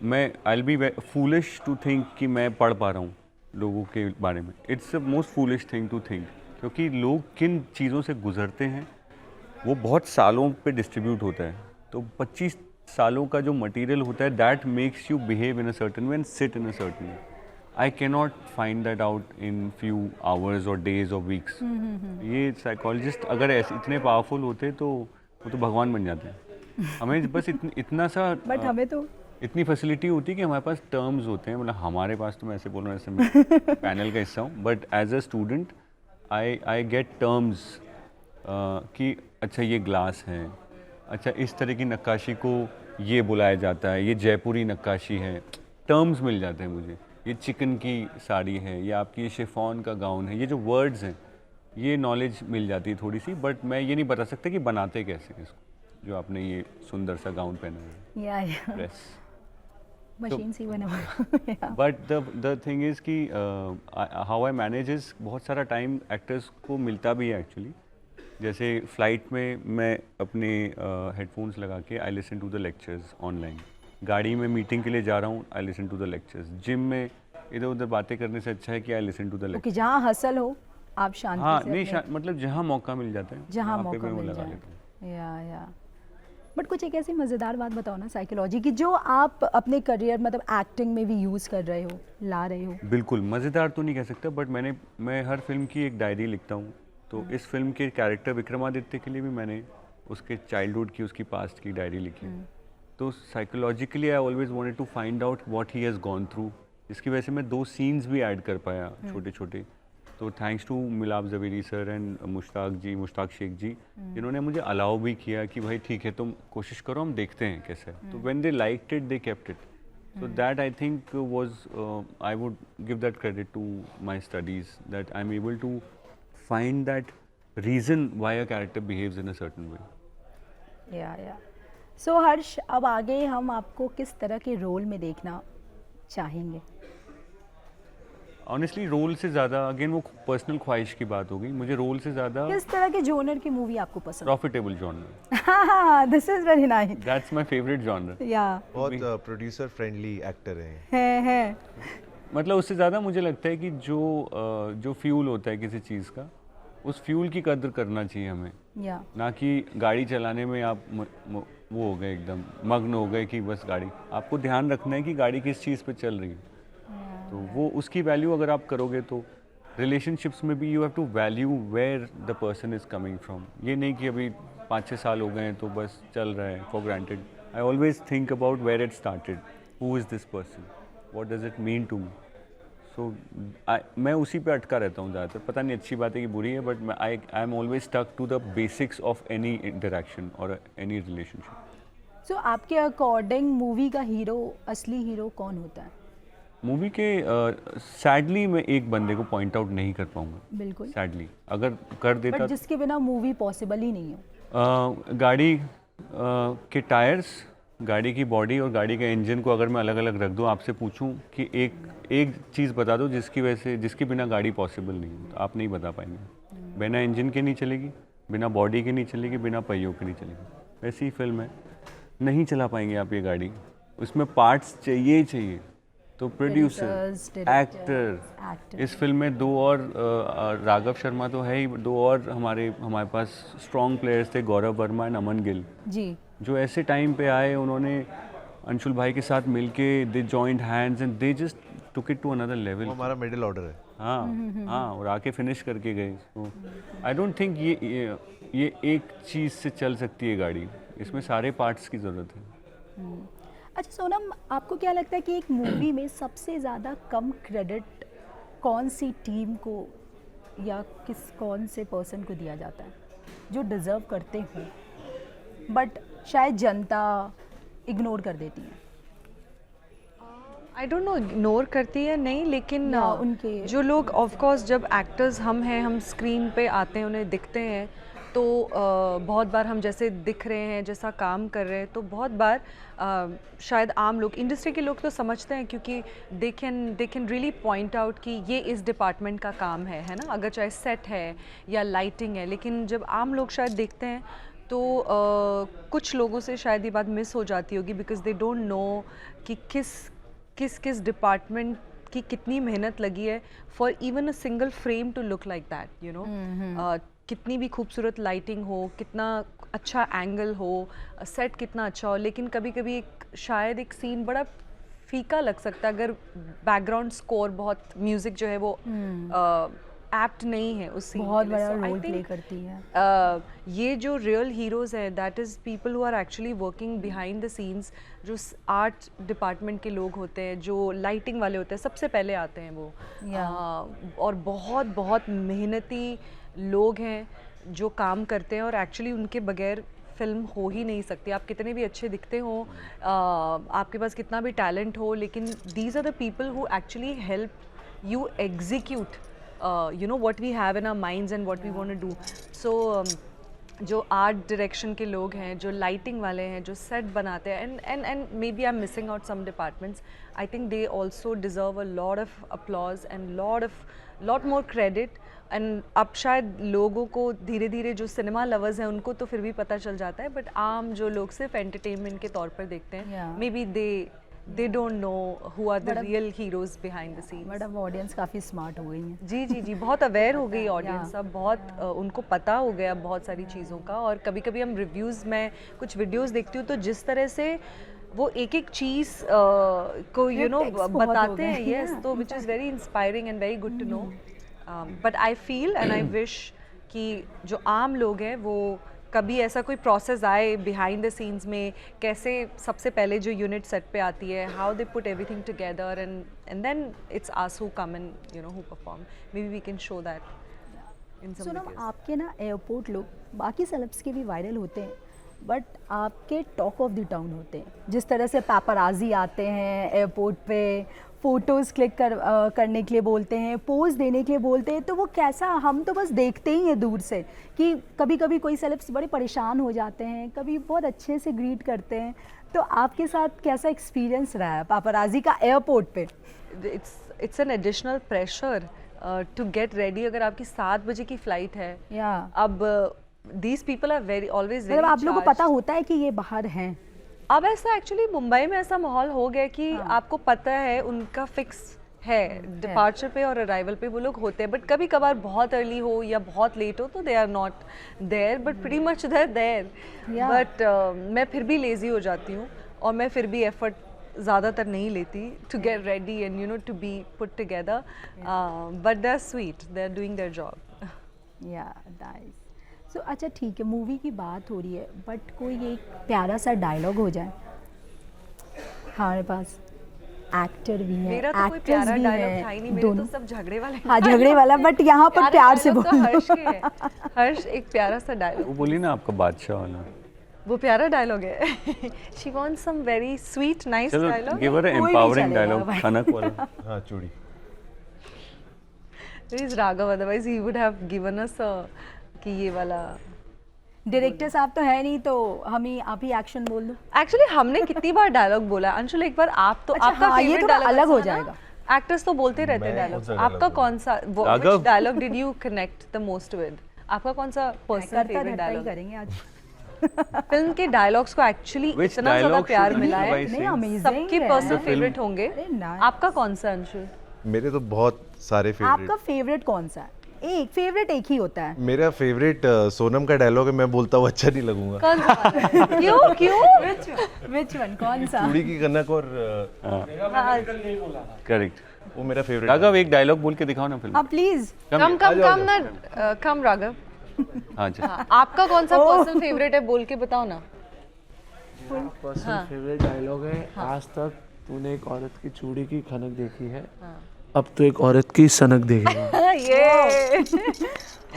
मैं I will be foolish to think कि मैं पढ़ पा रहा हूँ लोगों के बारे में। It's the most foolish thing to think, क्योंकि लोग किन चीज़ों से गुजरते हैं वो बहुत सालों पे डिस्ट्रीब्यूट होता है। तो 25 सालों का जो मटेरियल होता है, that makes you behave in a certain way and sit in a certain way. I can not find that out in few hours और डेज और वीक्स। ये साइकोलॉजिस्ट अगर ऐसे इतने पावरफुल होते तो वो तो भगवान बन जाते हैं। हमें बस इतना सा बट हमें तो इतनी फैसिलिटी होती है कि हमारे पास टर्म्स होते हैं। मतलब हमारे पास, तो मैं ऐसे बोल रहा हूँ जैसे मैं पैनल का हिस्सा हूँ, but as a student I get terms कि अच्छा ये ग्लास है, अच्छा इस तरह की नक्काशी को ये बुलाया जाता है, ये जयपुरी नक्काशी है, टर्म्स मिल जाते हैं मुझे। ये चिकन की साड़ी है, या आपकी ये शिफॉन का गाउन है, ये जो वर्ड्स हैं ये नॉलेज मिल जाती है थोड़ी सी, बट मैं ये नहीं बता सकता कि बनाते कैसे हैं इसको, जो आपने ये सुंदर सा गाउन पहना है। ड्रेस मशीन से बना हुआ। बट द थिंग इज़ कि हाउ आई मैनेज इज़, बहुत सारा टाइम एक्टर्स को मिलता भी है एक्चुअली। जैसे फ़्लाइट में मैं अपने हेडफोन्स लगा के I listen to the lectures online, गाड़ी में मीटिंग के लिए जा रहा हूँ I listen to the lectures, gym में इधर उधर बातें करने से अच्छा है कि I listen to the lectures. कि जहाँ हसल हो आप शांति हाँ, से नहीं मतलब जहाँ मौका मिल जाता है, जहाँ वहाँ पे मौका मैं वो मिल लगा जाए। लेता हूँ। या बट कुछ एक ऐसी मज़ेदार बात बताओ ना साइकोलॉजी की, जो आप अपने करियर मतलब एक्टिंग में भी यूज़ कर रहे हो, ला रहे हो। बिल्कुल मज़ेदार तो नहीं कह सकता, बट मैं हर फिल्म की एक डायरी लिखता हूँ। तो इस फिल्म के कैरेक्टर विक्रमादित्य के लिए भी मैंने उसके चाइल्डहुड की, उसकी पास्ट की डायरी लिखी। तो psychologically I always wanted to find out what he has gone through. इसकी वजह से मैं 2 सीन्स भी ऐड कर पाया, छोटे छोटे। तो थैंक्स टू मिलाप ज़वेरी सर एंड मुश्ताक शेख जी, जिन्होंने मुझे अलाउ भी किया कि भाई ठीक है तुम कोशिश करो, हम देखते हैं कैसे है। तो when they liked it, they kept it. So that I think was, I would give that credit to my studies, that I'm able to find that reason why a character behaves in a certain way. या सो हर्ष, अब आगे हम आपको किस तरह के role में देखना चाहेंगे? Honestly, रोल से ज़्यादा, अगेन वो पर्सनल ख्वाहिश की बात होगी, मुझे रोल से ज़्यादा किस तरह के जॉनर की मूवी आपको पसंद? Profitable genre. हाँ, this is very nice. That's my favourite genre. Yeah बहुत प्रोड्यूसर फ्रेंडली एक्टर है। मतलब उससे ज़्यादा मुझे लगता है कि जो फ्यूल होता है किसी चीज़ का, उस फ्यूल की कद्र करना चाहिए हमें। या ना कि गाड़ी चलाने में आप वो हो गए एकदम मग्न हो गए कि बस गाड़ी, आपको ध्यान रखना है कि गाड़ी किस चीज़ पे चल रही है। तो वो उसकी वैल्यू अगर आप करोगे तो रिलेशनशिप्स में भी you have to value where the person is coming from. ये नहीं कि अभी 5-6 साल हो गए हैं तो बस चल रहा है for granted. I always think about where it started, who is this person, what does it mean to me. So मैं उसी पे अटका रहता हूँ ज़्यादातर। पता नहीं अच्छी बात है कि बुरी है, but I am always stuck to the basics of any interaction और एनी रिलेशनशिप। सो आपके अकॉर्डिंग मूवी का हीरो, असली हीरो कौन होता है? मूवी के सैडली मैं एक बंदे को पॉइंट आउट नहीं कर पाऊंगा, बिल्कुल, सैडली। अगर कर बट देता जिसके बिना मूवी पॉसिबल ही नहीं हो। गाड़ी के टायर्स, गाड़ी की बॉडी और गाड़ी के इंजन को अगर मैं अलग अलग रख दूं, आपसे पूछूं कि एक चीज़ बता दो जिसकी वजह से, जिसके बिना गाड़ी पॉसिबल नहीं है, तो आप नहीं बता पाएंगे। बिना इंजन के नहीं चलेगी, बिना बॉडी के नहीं चलेगी, बिना पहियों के नहीं चलेगी। वैसी ही फिल्म है, नहीं चला पाएंगे आप ये गाड़ी, उसमें पार्ट्स चाहिए ही चाहिए। तो प्रोड्यूसर, Directors, एक्टर, इस फिल्म में 2 और राघव शर्मा तो है ही, 2 और हमारे पास स्ट्रॉन्ग प्लेयर्स थे, गौरव वर्मा एंड अमन गिल, जी, जो ऐसे टाइम पे आए। उन्होंने अंशुल भाई के साथ मिलके they joint hands and they just took it to another level. वो हमारा मिडिल ऑर्डर है। हाँ, और आके फिनिश करके गए। तो आई डोंट थिंक ये एक चीज़ से चल सकती है गाड़ी, इसमें सारे पार्ट्स की ज़रूरत है। अच्छा सोनम, आपको क्या लगता है कि एक मूवी में सबसे ज़्यादा कम क्रेडिट कौन सी टीम को या कौन से पर्सन को दिया जाता है जो डिज़र्व करते हो बट शायद जनता इग्नोर कर देती है? आई डोंट नो इग्नोर करती है नहीं, लेकिन या उनके जो लोग ऑफ कोर्स जब एक्टर्स हम हैं, हम स्क्रीन पे आते हैं, उन्हें दिखते हैं, तो बहुत बार हम जैसे दिख रहे हैं, जैसा काम कर रहे हैं, तो बहुत बार शायद आम लोग, इंडस्ट्री के लोग तो समझते हैं, क्योंकि they can really point out कि ये इस डिपार्टमेंट का काम है ना, अगर चाहे सेट है या लाइटिंग है। लेकिन जब आम लोग शायद देखते हैं तो कुछ लोगों से शायद ये बात मिस हो जाती होगी, बिकॉज दे डोंट नो कि किस डिपार्टमेंट की कितनी मेहनत लगी है for even a single frame to look like that, you know. कितनी भी खूबसूरत लाइटिंग हो, कितना अच्छा एंगल हो, सेट कितना अच्छा हो, लेकिन कभी कभी शायद एक सीन बड़ा फीका लग सकता है अगर बैकग्राउंड स्कोर, बहुत म्यूजिक जो है वो एप्ट नहीं है उस सीन बहुत के लिए। बड़ा So I role think, play करती है। ये जो रियल हीरोज़ हैं, that is people who are actually working behind the scenes, जो आर्ट डिपार्टमेंट के लोग होते हैं, जो लाइटिंग वाले होते हैं, सबसे पहले आते हैं वो। और बहुत बहुत मेहनती लोग हैं जो काम करते हैं, और एक्चुअली उनके बगैर फिल्म हो ही नहीं सकती। आप कितने भी अच्छे दिखते हो, आपके पास कितना भी टैलेंट हो, लेकिन these are the people who actually help you execute you know what we have in our minds and what we want to do. So जो आर्ट डायरेक्शन के लोग हैं, जो लाइटिंग वाले हैं, जो सेट बनाते हैं, and maybe I'm missing out some departments. I think they also deserve a lot of applause and lot more credit. And अब शायद लोगों को धीरे धीरे, जो सिनेमा लवर्स हैं उनको तो फिर भी पता चल जाता है, बट आम जो लोग सिर्फ एंटरटेनमेंट के तौर पर देखते हैं, maybe they don't know who are the real heroes behind the scenes. Madam audience काफ़ी स्मार्ट हो गई है। जी, बहुत अवेयर हो गई ऑडियंस अब, बहुत उनको पता हो गया बहुत सारी चीज़ों का। और कभी कभी हम रिव्यूज़ में कुछ वीडियोस देखती हूँ, तो जिस तरह से वो एक एक चीज़ को यू नो बताते हैं, यस, तो which is very inspiring and very good to know. But I feel and I wish कि जो आम लोग हैं वो कभी ऐसा कोई प्रोसेस आए बिहाइंड द सीन्स में, कैसे सबसे पहले जो यूनिट सेट पे आती है, how they put everything together, and then it's us who come and you know who perform. Maybe we can show that in some सुनो, वीडियोस। आपके ना एयरपोर्ट लोग बाकी सेलेब्स के भी वायरल होते हैं, बट आपके टॉक ऑफ द टाउन होते हैं। जिस तरह से पैपराजी आते हैं एयरपोर्ट पे, फ़ोटोज़ क्लिक करने के लिए बोलते हैं, पोज देने के लिए बोलते हैं, तो वो कैसा, हम तो बस देखते ही हैं दूर से कि कभी कभी कोई सेलेब्स बड़े परेशान हो जाते हैं, कभी बहुत अच्छे से ग्रीट करते हैं। तो आपके साथ कैसा एक्सपीरियंस रहा है पैपराजी का एयरपोर्ट पे? It's an additional pressure to get ready. अगर आपकी 7 बजे की फ़्लाइट है, अब these people are very always very, आप लोगों को पता होता है कि ये बाहर हैं? अब ऐसा एक्चुअली मुंबई में ऐसा माहौल हो गया कि आपको पता है उनका फिक्स है डिपार्चर पे और अराइवल पे वो लोग होते हैं, बट कभी कभार बहुत अर्ली हो या बहुत लेट हो तो they are not there, but pretty much they are there. But मैं फिर भी लेज़ी हो जाती हूँ और मैं फिर भी एफर्ट ज़्यादातर नहीं लेती to get ready and you know to be put together, but they are sweet, they are doing their job. या नाइस। सो अच्छा ठीक है, मूवी की बात हो रही है, बट कोई एक प्यारा सा डायलॉग हो जाए। हमारे पास एक्टर भी है, मेरा तो कोई एक्ट्रेस प्यारा भी डायलॉग है, था ही नहीं, मेरे दोनों। तो सब झगड़े वाले। हाँ झगड़े वाला, बट यहाँ पर प्यारे प्यार से dialogue तो बोलो। हर्ष के है। हर्ष एक प्यारा सा डायलॉग, वो बोली ना आपका बादशाह वाला। वो प्यारा डायलॉग है। She wants some very sweet nice चलो डायलॉग। गिव हर कोई भी एम्पावरिंग चलेगा डायलॉग भाई। खनक वाला। हाँ चूड़ी। He's Raghav, otherwise he would have given us a कि ये वाला। डायरेक्टर साहब तो है नहीं, तो आप ही एक्शन बोल दो। एक्चुअली हमने कितनी बार डायलॉग बोला अंशुल, एक बार आप तो अच्छा, आपका हाँ, ये फेवरेट थोड़ा डायलॉग अलग हो जाएगा। एक्टर्स तो बोलते रहते हैं मैं डायलॉग, कौन सा आपका dialogue कौन सा Raghav. Dialogue did you connect the most with? आपका कौन सा पर्सनल करता फेवरेट धरता ही डायलॉग? करेंगे आज। फिल्म के डायलॉग्स को एक्चुअली Which इतना ज्यादा dialogue प्यार should मिला you है, guys नहीं say? अमेजिंग सबके पर्सनल फेवरेट होंगे। अरे nice। आपका कौन सा अंशुल? मेरे तो बहुत सारे आपका फेवरेट। फेवरेट कौन सा है? एक फेवरेट एक ही होता है। मेरा फेवरेट सोनम का डायलॉग है, मैं बोलता हूँ अच्छा नहीं लगूंगा। कौन सा वाला? क्यों क्यों? विच वन, कौन सा? चूड़ी की कनक और करेक्ट। वो मेरा फेवरेट। राघव एक डायलॉग बोल के दिखाओ ना फिल्म। आप प्लीज। कम कम कम ना, कम राघव। हाँ जी। हाँ, आपका कौन सा पर्सनल फेवरेट है बोल के बताओ ना। पर्सनल फेवरेट डायलॉग है, आज तक तूने एक औरत की चूड़ी की खनक देखी है, अब तो एक औरत की सनक देखेगा। ये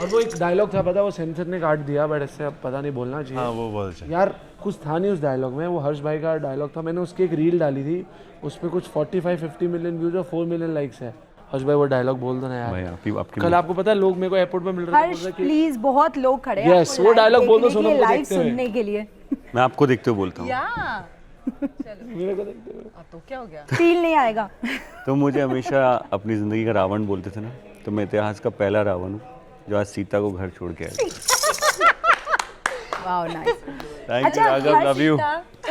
और वो एक डायलॉग था, पता, वो सेंसर ने काट दिया, बट इससे अब पता नहीं बोलना चाहिए। हाँ वो बहुत अच्छा। यार कुछ था नहीं उस डायलॉग में, वो हर्ष भाई का डायलॉग था, मैंने उसकी एक रील डाली थी, उस पर कुछ 45-50 मिलियन व्यूज और 4 मिलियन लाइक्स है। हर्ष भाई वो डायलॉग बोल दो ना भाई यार। आपकी कल आपको पता है लोग मेरे को एयरपोर्ट पे मिल रहे थे, बोल हर्ष रहे कि प्लीज, बहुत लोग खड़े हैं Yes, आपको वो live dialogue बोल दो देखने के सोनम लिए, को live देखते हुए। सुनने के लिए। मैं आपको देखते हुए बोलता हूँ। या मेरे को देखते हुए। अब तो क्या हो गया? फील नहीं आएगा। तो मुझे हमेशा अपनी जिंदगी का रावण बोलते थे ना, तो मैं इतिहास का पहला रावण हूँ जो आज सीता को घर छोड़ के आया। Wow nice. Thank you Raghav, love you.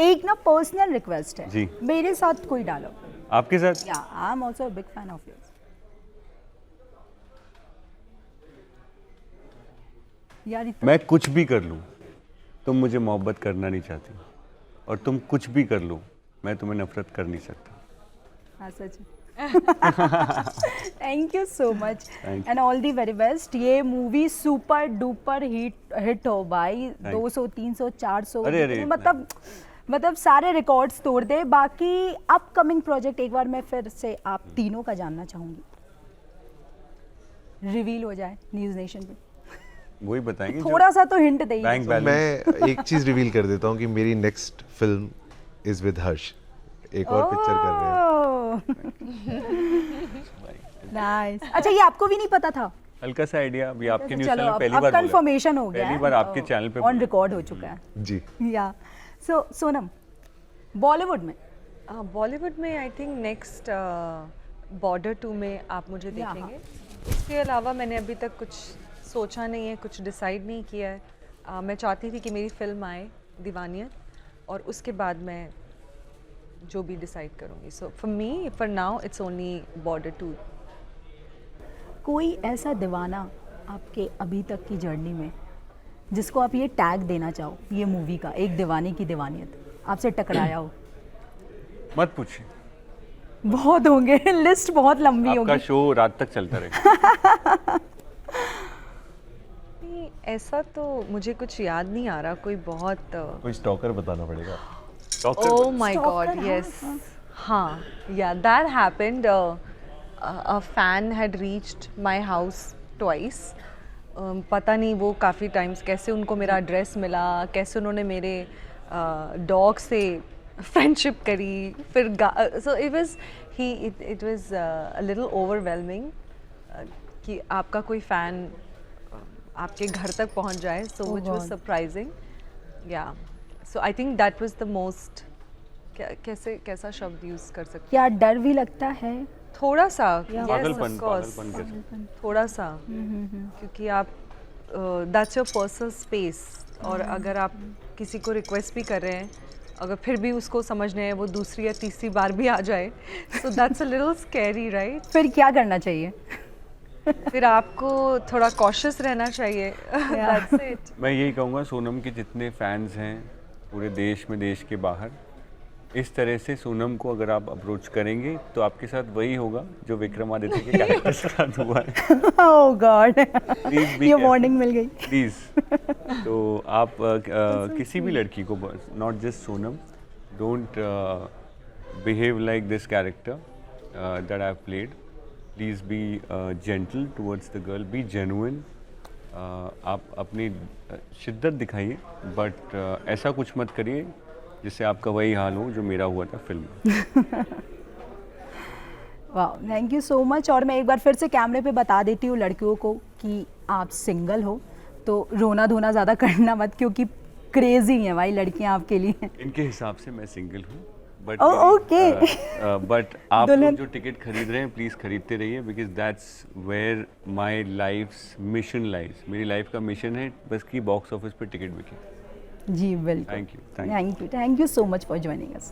एक ना पर्सनल रिक्वेस्ट है जी। मेरे साथ कोई डायलॉग। आपके साथ या I am also a big fan of yours. यार इतना मैं कुछ भी कर लूँ तुम मुझे मोहब्बत करना नहीं चाहती, और तुम कुछ भी कर लो मैं तुम्हें नफरत कर नहीं सकता। हाँ सच। Thank you so much Thank and all the very best. ये मूवी सुपर डुपर हिट हो भाई, 200 300 400 अरे, अरे, मतलब सारे रिकॉर्ड्स तोड़ दे। बाकी अपकमिंग प्रोजेक्ट एक बार मैं फिर से आप तीनों का जानना चाहूंगी, रिवील हो जाए न्यूज़ नेशन पे। वही बताएंगे थोड़ा सा तो हिंट दे। बैंक तो बैलेंस। मैं एक चीज रिवील कर देता हूँ कि मेरी नेक्स्ट फिल्म इज विद हर्ष, एक और पिक्चर कर रहे हैं। नाइस। अच्छा ये आपको भी नहीं पता था? हल्का सा आइडिया अभी आपके न्यूज़ चलो चैनल अब पहली बार बोला। कंफर्मेशन हो गया, पहली बार आपके चैनल पे ऑन रिकॉर्ड हो चुका है। जी। या सो सोनम, बॉलीवुड में बॉलीवुड में आई थिंक नेक्स्ट बॉर्डर 2 में आप मुझे देखेंगे। इसके अलावा मैंने अभी तक कुछ सोचा नहीं है, कुछ डिसाइड नहीं किया है। मैं चाहती थी कि मेरी फिल्म आए दीवानियत, और उसके बाद मैं जो भी डिसाइड करूँगी। So for me for now it's only border 2। कोई ऐसा दीवाना आपके अभी तक की जर्नी में जिसको आप ये टैग देना चाहो, ये मूवी का एक दीवाने की दीवानियत आपसे टकराया हो? मत पूछिए, बहुत होंगे, लिस्ट बहुत लंबी आपका होगी। शो रात तक चलता रहेगा। नहीं, ऐसा तो मुझे कुछ याद नहीं आ रहा कोई बहुत कोई स्टॉकर बताना पड़ेगा। Oh my God, Stalker, yes. हाँ, yeah, that happened. A fan had reached my house twice. पता नहीं वो काफ़ी टाइम्स कैसे उनको मेरा एड्रेस मिला, कैसे उन्होंने मेरे डॉग से फ्रेंडशिप करी, फिर so it was a little overwhelming कि आपका कोई फ़ैन आपके घर तक पहुंच जाए, so which was surprising. Yeah. So I think that was the most कैसा शब्द यूज कर सकते क्या डर भी लगता है? हैं? थोड़ा सा, yes, पागलपन of course. पागलपन के साथ। थोड़ा सा, क्योंकि आप दैट्स योर पर्सनल स्पेस, और अगर आप किसी को रिक्वेस्ट भी कर रहे हैं अगर फिर भी उसको समझ नहीं है वो दूसरी या तीसरी बार भी आ जाए, so that's a little scary right. फिर क्या करना चाहिए? फिर आपको थोड़ा कॉशियस रहना चाहिए। That's it. मैं यही कहूँगा सोनम के जितने फैंस हैं पूरे देश में, देश के बाहर, इस तरह से सोनम को अगर आप अप्रोच करेंगे तो आपके साथ वही होगा जो विक्रमादित्य के कैरेक्टर के साथ हुआ है। ओह गॉड, Please be ये careful. वार्निंग मिल गई। प्लीज़। तो आप किसी भी लड़की को, not just Sonam, don't behave like this character that I have played. Please be gentle towards the girl, B genuine. आप अपनी शिद्दत दिखाइए, बट ऐसा कुछ मत करिए जिससे आपका वही हाल हो जो मेरा हुआ था फिल्म में। वाह, थैंक यू सो मच। और मैं एक बार फिर से कैमरे पे बता देती हूँ लड़कियों को कि आप सिंगल हो तो रोना धोना ज़्यादा करना मत, क्योंकि क्रेजी हैं भाई लड़कियाँ आपके लिए। इनके हिसाब से मैं सिंगल हूँ, बट Oh, okay. बट आप लोग दुल्हन- जो टिकट खरीद रहे हैं प्लीज़ खरीदते रहिए, because that's where my life's mission lies. मेरी लाइफ का मिशन है बस कि बॉक्स ऑफिस पे टिकट बिके। जी बिल्कुल। Thank you. Thank you so much for joining us.